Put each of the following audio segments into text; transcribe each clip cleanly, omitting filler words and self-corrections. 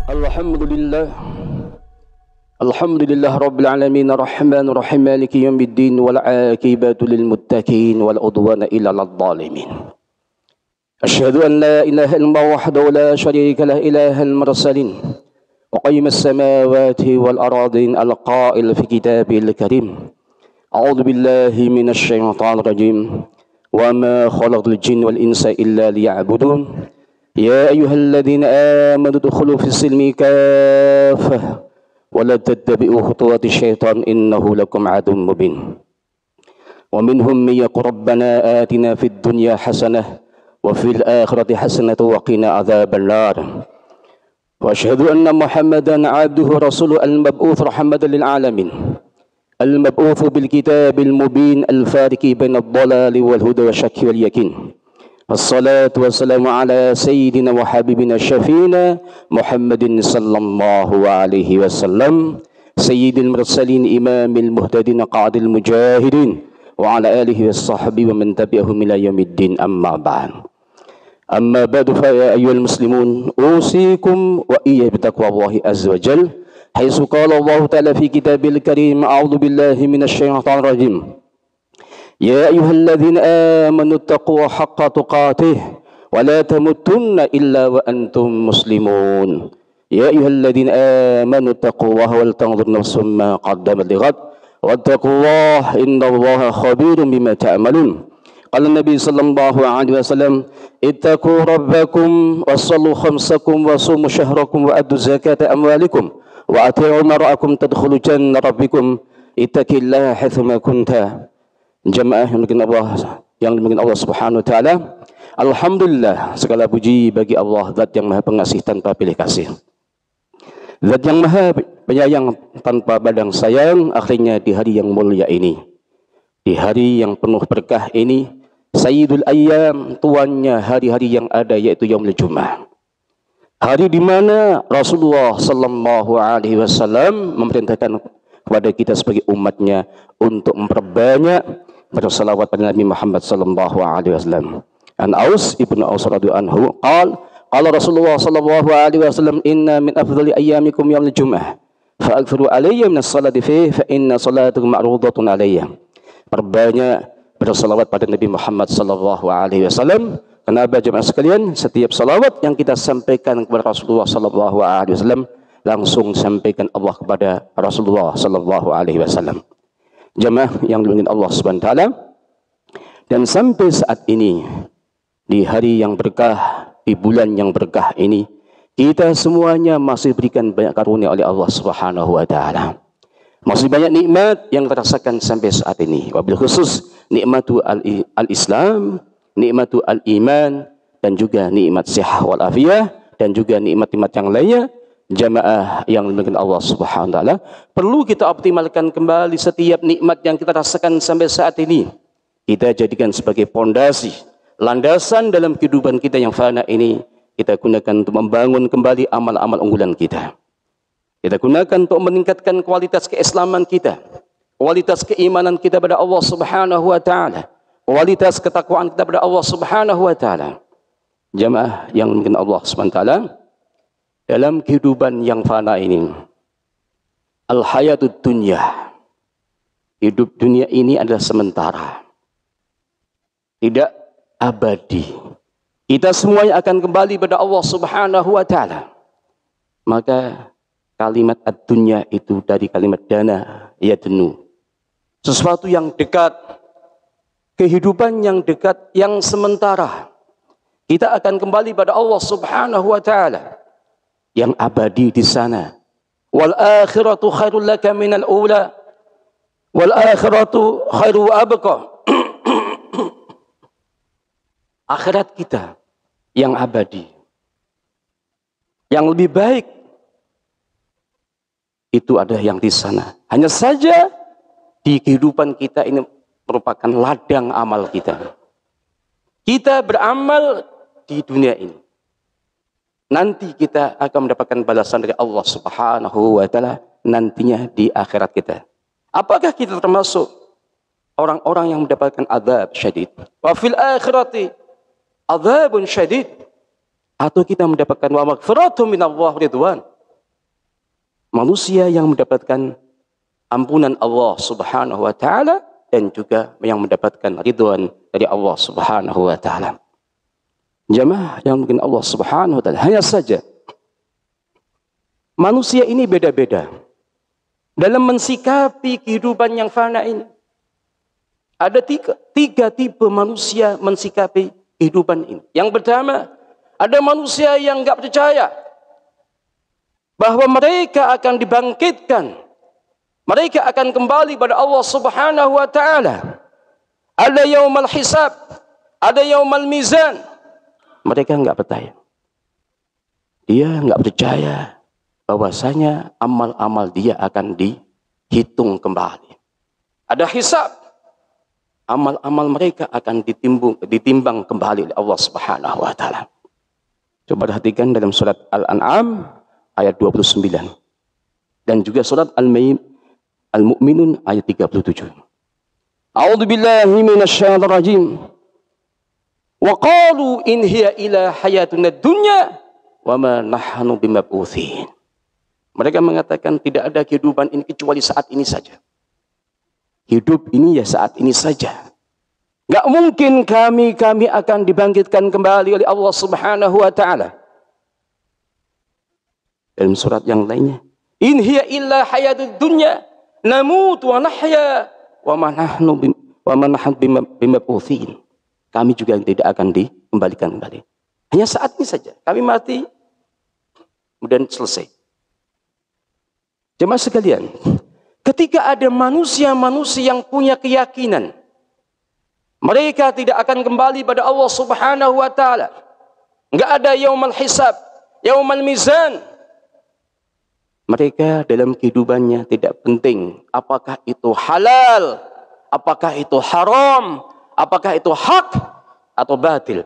Alhamdulillah. Alhamdulillah Rabbil Alamin Ar-Rahman Ar-Rahim Maliki Yawmiddin wal aqibatu lil muttaqin wal udwana illa lil zalimin. Asyhadu an la ilaha illallah wahdahu la syarika lah ilahal mursalin wa qayyimas samawati wal ardin al-qa'il fi kitabil karim. A'udzu billahi minasy syaithanir rajim. Wa ma khalaqtul jinna wal insa illa liya'budun. يا أيها الذين آمنوا ادخلوا في السلم كافة ولا تتبعوا خطوات الشيطان إنه لكم عدو مبين ومنهم من يقول ربنا آتنا في الدنيا حسنة وفي الآخرة حسنة وقنا عذاب النار وأشهد أن محمدا عبده ورسوله المبعوث رحمة للعالمين المبعوث بالكتاب المبين الفارق بين الضلال والهدى والشك واليقين الصلاة والسلام على سيدنا وحبيبنا شفينا محمد صلى الله عليه وسلم سيد المرسلين إمام المهتدين قائد المجاهدين وعلى آله وصحبه ومن تبعهم إلى يوم الدين أما بعد فيا أيها المسلمون أوصيكم وإياي بتقوى الله عز وجل حيث قال الله تعالى في كتابه الكريم أعوذ بالله من الشيطان الرجيم يا أيها الذين آمنوا اتقوا حق تقاته ولا تموتن إلا وأنتم مسلمون يا أيها الذين آمنوا اتقوا الله ولتنظر نفس ما قدمت لغد واتقوا الله إن الله خبير بما تعملون قال النبي صلى الله عليه وسلم اتقوا ربكم وصلوا خمسكم وصوموا شهركم وأدوا زكاة أموالكم وأطيعوا مرأكم تدخلوا جنة ربكم اتق الله حيثما كنت. Jamaah yang dimiliki Allah Subhanahu wa taala. Alhamdulillah, segala puji bagi Allah, Zat yang Maha Pengasih tanpa pilih kasih. Zat yang Maha Penyayang tanpa badang sayang. Akhirnya di hari yang mulia ini, di hari yang penuh berkah ini, Sayyidul Ayyam, tuannya hari-hari yang ada, yaitu Yaumul Jumat. Hari di mana Rasulullah sallallahu alaihi wasallam memerintahkan kepada kita sebagai umatnya untuk memperbanyak bersalawat pada Nabi Muhammad sallallahu alaihi wasallam. An Aus ibnu Aus radhiyallahu anhu qala Rasulullah sallallahu alaihi wasallam inna min afdhali ayyamikum yaumul jumu'ah fa akthiru alayya min as-salati fihi fa inna salatakum ma'rudatun alayya. Perbanyak bersalawat pada Nabi Muhammad sallallahu alaihi wasallam. Kenapa jemaah sekalian? Setiap salawat yang kita sampaikan kepada Rasulullah sallallahu alaihi wasallam langsung sampaikan Allah kepada Rasulullah sallallahu alaihi wasallam. Jemaah yang dimiliki Allah Subhanahu wa taala, dan sampai saat ini di hari yang berkah, di bulan yang berkah ini, kita semuanya masih berikan banyak karunia oleh Allah Subhanahu wa taala. Masih banyak nikmat yang terasakan sampai saat ini. Wabil khusus nikmatu al-Islam, nikmatu al-iman, dan juga nikmat sehat wal afiyah, dan juga nikmat-nikmat yang lainnya. Jamaah yang dimiliki Allah Subhanahu wa taala, perlu kita optimalkan kembali setiap nikmat yang kita rasakan sampai saat ini. Kita jadikan sebagai pondasi, landasan dalam kehidupan kita yang fana ini. Kita gunakan untuk membangun kembali amal-amal unggulan kita. Kita gunakan untuk meningkatkan kualitas keislaman kita, kualitas keimanan kita pada Allah Subhanahu wa taala, kualitas ketakwaan kita pada Allah Subhanahu wa taala. Jamaah yang dimiliki Allah Subhanahu wa taala, dalam kehidupan yang fana ini, al-hayatud dunya, hidup dunia ini adalah sementara, tidak abadi. Kita semuanya akan kembali pada Allah Subhanahu wa taala. Maka kalimat ad-dunya itu dari kalimat dana yadnu, sesuatu yang dekat, kehidupan yang dekat, yang sementara. Kita akan kembali pada Allah Subhanahu wa taala yang abadi di sana. Wal akhiratu khairul laka minal ula wal akhiratu khairu wa abqa. Akhirat kita yang abadi, yang lebih baik, itu ada yang di sana. Hanya saja di kehidupan kita ini merupakan ladang amal kita. Kita beramal di dunia ini, nanti kita akan mendapatkan balasan dari Allah Subhanahu wa taala nantinya di akhirat kita. Apakah kita termasuk orang-orang yang mendapatkan azab syadid. Wa fil akhirati azabun syadid. Atau kita mendapatkan wa maghfiratun minallah ridwan. Manusia yang mendapatkan ampunan Allah Subhanahu wa taala dan juga yang mendapatkan ridwan dari Allah Subhanahu wa taala. Jamaah yang mungkin Allah Subhanahu wa taala, hanya saja manusia ini beda-beda dalam mensikapi kehidupan yang fana ini. Ada tiga tipe manusia mensikapi kehidupan ini. Yang pertama, ada manusia yang enggak percaya bahwa mereka akan dibangkitkan. Mereka akan kembali pada Allah Subhanahu wa taala. Ada yaumul hisab, ada yaumul mizan. Mereka enggak percaya. Dia enggak percaya bahwasanya amal-amal dia akan dihitung kembali. Ada hisab. Amal-amal mereka akan ditimbang kembali oleh Allah Subhanahu wa taala. Coba perhatikan dalam surat Al-An'am ayat 29 dan juga surat Al-Mu'minun ayat 37. A'udzubillahi minasyaitonir rajim. Wa qalu in hiya illa hayatuna dunya wa ma nahnu bimab'utsin. Mereka mengatakan tidak ada kehidupan ini kecuali saat ini saja. Hidup ini ya saat ini saja. Enggak mungkin kami akan dibangkitkan kembali oleh Allah Subhanahu wa taala. Dalam surat yang lainnya, in hiya illa hayatud dunya namut wa nahya wa ma nahnu bimab'utsin. Kami juga tidak akan dikembalikan kembali. Hanya saat ini saja. Kami mati kemudian selesai. Jemaah sekalian, ketika ada manusia-manusia yang punya keyakinan mereka tidak akan kembali pada Allah Subhanahu wa taala, enggak ada yaumul hisab, yaumul mizan, mereka dalam kehidupannya tidak penting apakah itu halal, apakah itu haram, apakah itu hak atau batil.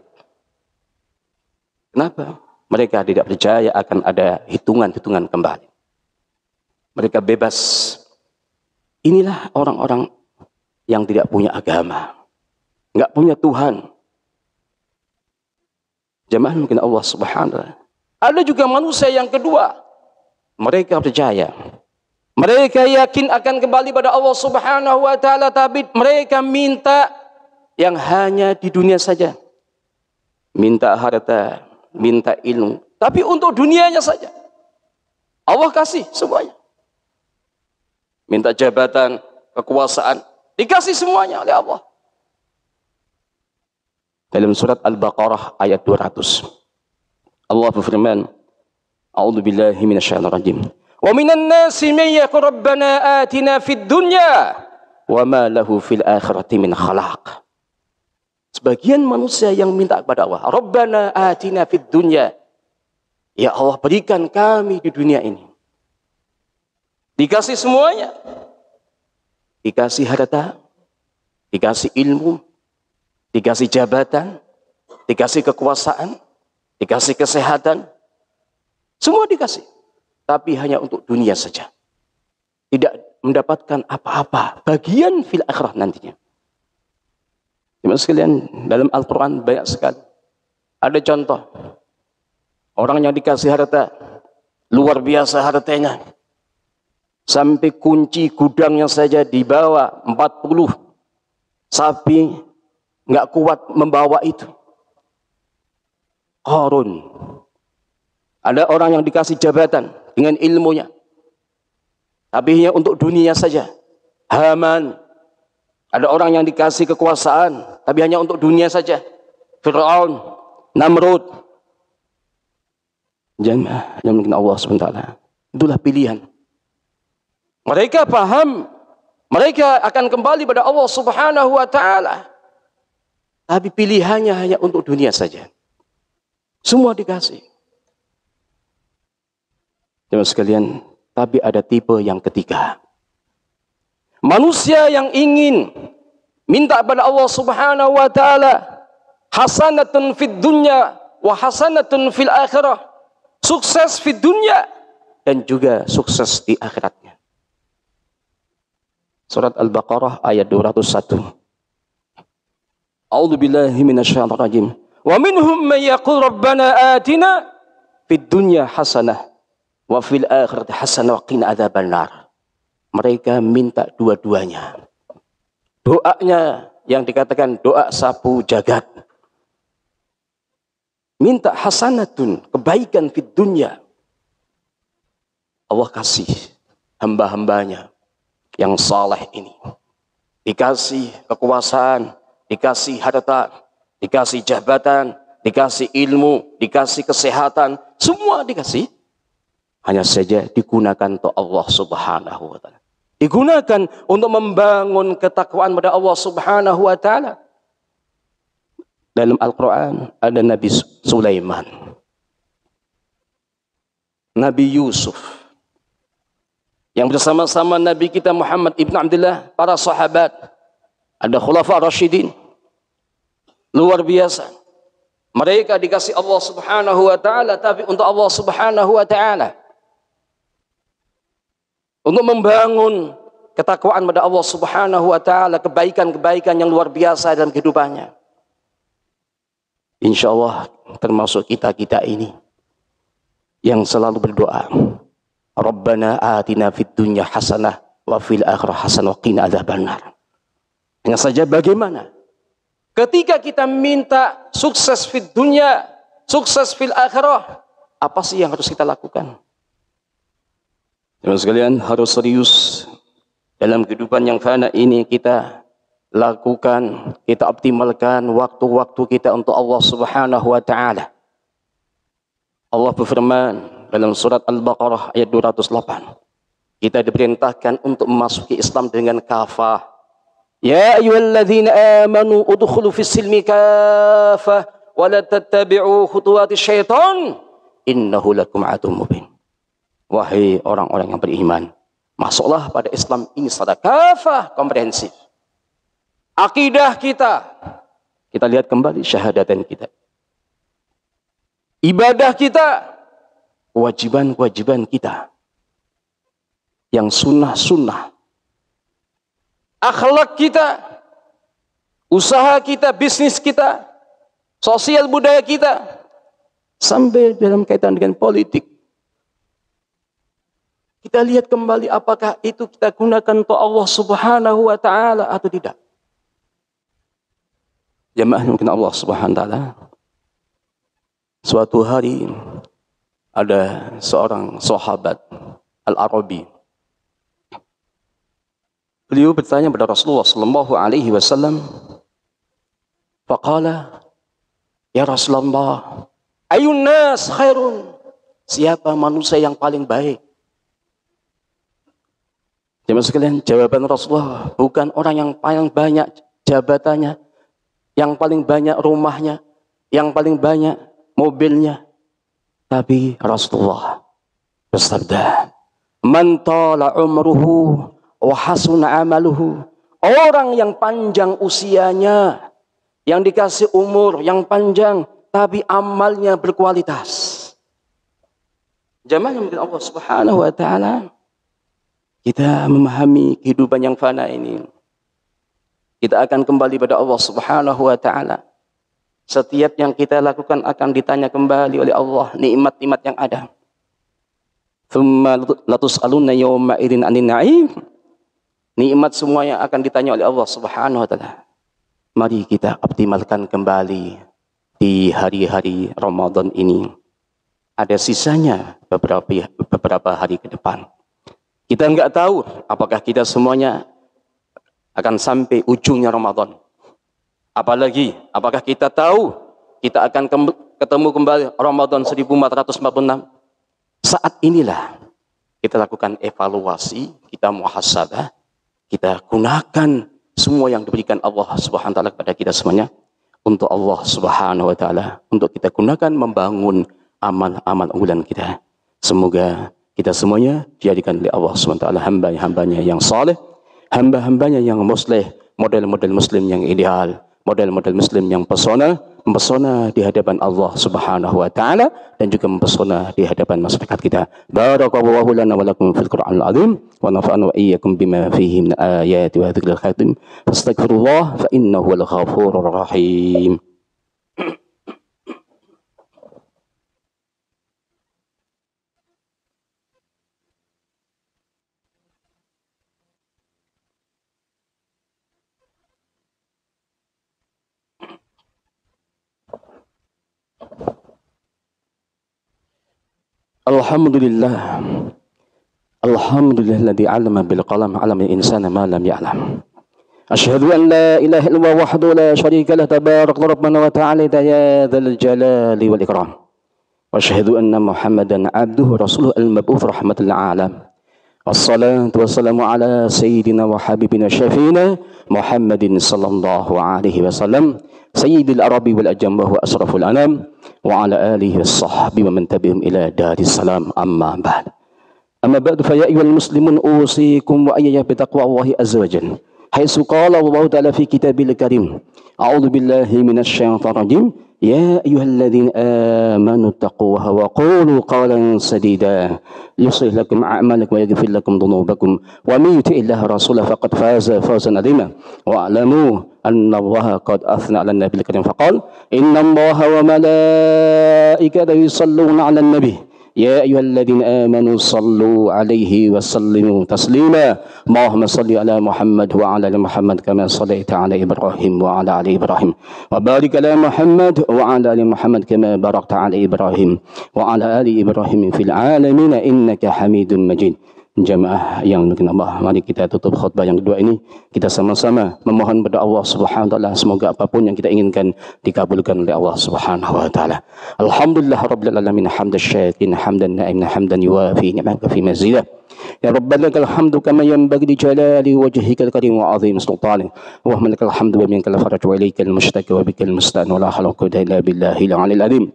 Kenapa? Mereka tidak percaya akan ada hitungan-hitungan kembali. Mereka bebas. Inilah orang-orang yang tidak punya agama, enggak punya Tuhan. Jemaah mungkin Allah Subhanahu wa taala. Ada juga manusia yang kedua. Mereka percaya. Mereka yakin akan kembali pada Allah Subhanahu wa taala, tapi mereka minta yang hanya di dunia saja. Minta harta, minta ilmu, tapi untuk dunianya saja. Allah kasih semuanya. Minta jabatan, kekuasaan, dikasih semuanya oleh Allah. Dalam surat Al-Baqarah ayat 200. Allah berfirman, A'udzubillahi minasyaitonir rajim. Wa minan nasi may yaqul rabbana atina fid dunya wa ma lahu fil akhirati min khalaq. Sebagian manusia yang minta kepada Allah, Rabbana atina fid dunya. Ya Allah, berikan kami di dunia ini. Dikasih semuanya. Dikasih harta, dikasih ilmu, dikasih jabatan, dikasih kekuasaan, dikasih kesehatan. Semua dikasih. Tapi hanya untuk dunia saja. Tidak mendapatkan apa-apa. Bagian fil akhirah nantinya. Teman sekalian, dalam Al-Quran banyak sekali. Ada contoh. Orang yang dikasih harta, luar biasa hartanya. Sampai kunci gudangnya saja dibawa 40 sapi, nggak kuat membawa itu. Qarun. Ada orang yang dikasih jabatan dengan ilmunya, tapi hanya untuk dunia saja. Haman. Ada orang yang dikasih kekuasaan, tapi hanya untuk dunia saja. Fir'aun, Namrud. Jamaah yang mungkin Allah SWT. Itulah pilihan. Mereka paham, mereka akan kembali pada Allah Subhanahu wa taala. Tapi pilihannya hanya untuk dunia saja. Semua dikasih. Teman sekalian, tapi ada tipe yang ketiga. Manusia yang ingin minta kepada Allah Subhanahu wa taala hasanatun fid dunya wa hasanatun fil akhirah. Sukses fid dunya dan juga sukses di akhiratnya. Surat Al-Baqarah ayat 201. A'udzu billahi minasyaitonir rajim. Wa minhum man yaqul rabbana atina fid dunya hasanah wa fil akhirati hasanah wa qina adzabannar. Mereka minta dua-duanya. Doanya yang dikatakan doa sapu jagat. Minta hasanatun, kebaikan fid dunya. Allah kasih hamba-hambanya yang saleh ini. Dikasih kekuasaan, dikasih harta, dikasih jabatan, dikasih ilmu, dikasih kesehatan, semua dikasih. Hanya saja digunakan untuk Allah Subhanahu wa taala. Digunakan untuk membangun ketakwaan pada Allah Subhanahu wa taala. Dalam Al-Quran ada Nabi Sulaiman, Nabi Yusuf, yang bersama-sama Nabi kita Muhammad ibn Abdullah, para sahabat, ada Khulafa Rasyidin, luar biasa. Mereka dikasih Allah Subhanahu wa taala, tapi untuk Allah Subhanahu wa taala, untuk membangun ketakwaan pada Allah Subhanahu wa taala, kebaikan-kebaikan yang luar biasa dalam kehidupannya. Insya Allah termasuk kita-kita ini yang selalu berdoa, Rabbana atina fid dunya hasanah wa fil akhirati hasanah wa qina adzabannar. Hanya saja bagaimana ketika kita minta sukses fid dunya, sukses fil akhirah, apa sih yang harus kita lakukan? Teman sekalian, harus serius dalam kehidupan yang fana ini. Kita lakukan, kita optimalkan waktu-waktu kita untuk Allah Subhanahu wa taala. Allah berfirman dalam surat Al-Baqarah ayat 208. Kita diperintahkan untuk memasuki Islam dengan kafah. Ya ayyuhalladzina amanu udkhulu fis silmi kafah wa la tattabi'u khutuwatis syaitan innahu lakum aduwwun mubin. Wahai orang-orang yang beriman, masuklah pada Islam ini secara kafah, komprehensif. Akidah kita lihat kembali syahadatan kita. Ibadah kita, kewajiban-kewajiban kita. Yang sunnah-sunnah. Akhlak kita, usaha kita, bisnis kita, sosial budaya kita, sampai dalam kaitan dengan politik. Kita lihat kembali apakah itu kita gunakan untuk Allah Subhanahu wa taala atau tidak. Jamaah mungkin Allah Subhanahu wa taala. Suatu hari ada seorang sahabat Al-Arabi. Beliau bertanya kepada Rasulullah sallallahu alaihi wasallam, faqala, ya Rasulullah, ayun nas khairun? Siapa manusia yang paling baik? Jemaah sekalian, jawaban Rasulullah bukan orang yang paling banyak jabatannya, yang paling banyak rumahnya, yang paling banyak mobilnya. Tapi Rasulullah bersabda, man tala umruhu wa hasuna amaluhu. Orang yang panjang usianya, yang dikasih umur yang panjang, tapi amalnya berkualitas. Jamaah yang Allah Subhanahu wa taala, kita memahami kehidupan yang fana ini. Kita akan kembali pada Allah Subhanahu wa taala. Setiap yang kita lakukan akan ditanya kembali oleh Allah, nikmat-nikmat yang ada. Tsumma latus'aluna yawma idzin 'anin na'im. Nikmat semua yang akan ditanya oleh Allah Subhanahu wa taala. Mari kita optimalkan kembali di hari-hari Ramadan ini. Ada sisanya beberapa hari ke depan. Kita enggak tahu apakah kita semuanya akan sampai ujungnya Ramadan. Apalagi, apakah kita tahu kita akan ketemu kembali Ramadan 1446? Saat inilah kita lakukan evaluasi, kita muhasabah, kita gunakan semua yang diberikan Allah Subhanahu wa taala kepada kita semuanya untuk Allah Subhanahu wa taala, untuk kita gunakan membangun amal-amal unggulan kita. Semoga kita semuanya dijadikan oleh Allah Subhanahu wa taala hamba-hambanya yang saleh, hamba-hambanya yang musleh, model-model muslim yang ideal, model-model muslim yang pesona, mempesona di hadapan Allah Subhanahu wa taala dan juga mempesona di hadapan masyarakat kita. Barakallahu lana wa lakum fil Qur'anil azim wa nafa'ana wa iyyakum bima fihi min ayati wa dzikril hakim. Fastaghfirullah fa innahu wal ghafurur rahim. Alhamdulillah. Alhamdulillahilladzi 'allama bil qalam 'allama al-insana ma lam ya'lam. Asyhadu an la ilaha illallah wahdahu la syarika lah tabaraka rabbana wa ta'ala ya dzal jalali wal ikram. Wa asyhadu anna Muhammadan 'abduhu rasuluhu al-mab'uts rahmatan lil 'alamin. Wassalatu wassalamu ala sayyidina wa habibina syafiina Muhammadin sallallahu alaihi wasallam sayyidil arabi wal ajam wa huwa asraful anam wa ala alihi wassahbihi wa man tabi'ahum ila daris salam amma ba'd. Amma ba'du fa ya ayyuhal muslimun usikum wa iyaya bi taqwallahi azza wa jalla. Haitsu qala Allah ta'ala fi kitabil karim. A'udzu billahi minasy syaithanir rajim. Ya ayyuhalladzina amanu taqullaha wa qulu qawlan sadida yuslih lakum a'malakum wa yaghfir lakum dhunubakum wa may yuti'illaha rasulahu faqad faza fawzan 'azima wa a'lamu anna Allaha qad athna 'alan nabiyil karim faqala innallaha wa malaikatahu yusalluna 'alan nabiy ya ayyuhalladzina amanu sallu 'alaihi wa sallimu taslima Allahumma salli ala Muhammad wa ala ali Muhammad kama sallaita ala Ibrahim wa ala ali Ibrahim wa barik ala Muhammad wa ala ali Muhammad kama barakta ala Ibrahim wa ala ali Ibrahim fil alamin innaka Hamidum Majid. Jamaah yang mungkin Allah, mari kita tutup khutbah yang kedua ini. Kita sama-sama memohon kepada Allah Subhanahu wa taala semoga apapun yang kita inginkan dikabulkan oleh Allah Subhanahu wa taala. Alhamdulillah rabbil alamin hamdan syakirin hamdan na'iman hamdan yuwafi ni'maka fi mazidah. Ya Rabbana lakal hamdu kama yanbaghi li jalali wajhikal karim wa 'azim sultanik. Wa lakal hamdu wa minkal faraj wa ilaikal mushtaka wa bikal mustan wa la hawla wa la quwwata illa billahil 'aliyyil 'azim.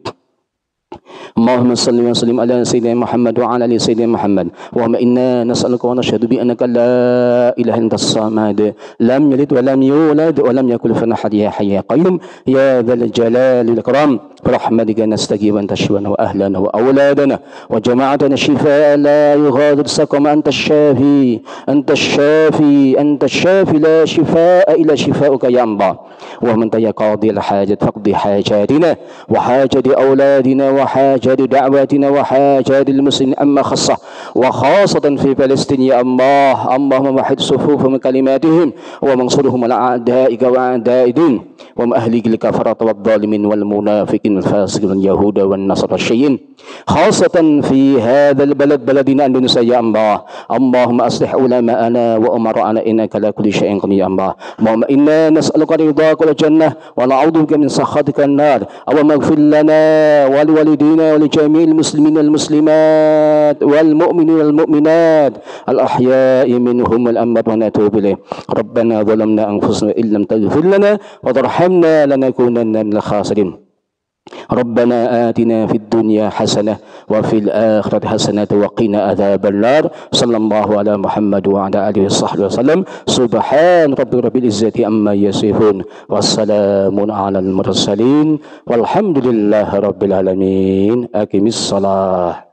Allahumma salli wa sallim ala sayyidina Muhammad wa ala ali sayyidina Muhammad. Allahumma inna nas'aluka wa nashhadu bi annaka la ilaha illa antas samad lam yalid wa lam yulad wa lam yakul lahu ahad ya hayy ya qayyum ya dzal jalali wal ikram برحمتك نستجيب أنت شفانا وأهلنا وأولادنا وجماعتنا شفاء لا يغادر سقما أنت الشافي أنت الشافي أنت الشافي لا شفاء إلا شفاؤك يا الله ومن يا قاضي الحاجة فاقضي حاجاتنا وحاجة أولادنا وحاجة دعواتنا وحاجة المسلمين أما خاصة وخاصة في فلسطين يا الله اللهم وحد صفوفهم كلماتهم ومنصرهم على أعدائك وأعداء الدين ومأهلك الكفرة والظالمين والمنافقين والفاسقين واليهود والنصارى الشيين خاصة في هذا البلد بلدنا أندونيسيا يا الله اللهم أصلح علماءنا وأمراءنا إنك على كل شيء قدير يا الله اللهم إنا نسألك رضاك والجنة ونعوذ بك من سخطك النار اللهم اغفر لنا ولوالدينا ولجميع المسلمين والمسلمات والمؤمنين والمؤمنات الأحياء منهم والأموات ونتوب إليه ربنا ظلمنا أنفسنا إن لم تغفر لنا وترحمنا لنكونن من الخاسرين ربنا آتنا في الدنيا حسنة وفي الآخرة حسنة وقنا عذاب النار صلى الله على محمد وعلى آله وصحبه وسلم سبحان رب العزة عما يصفون والسلام على المرسلين والحمد لله رب العالمين أقم الصلاة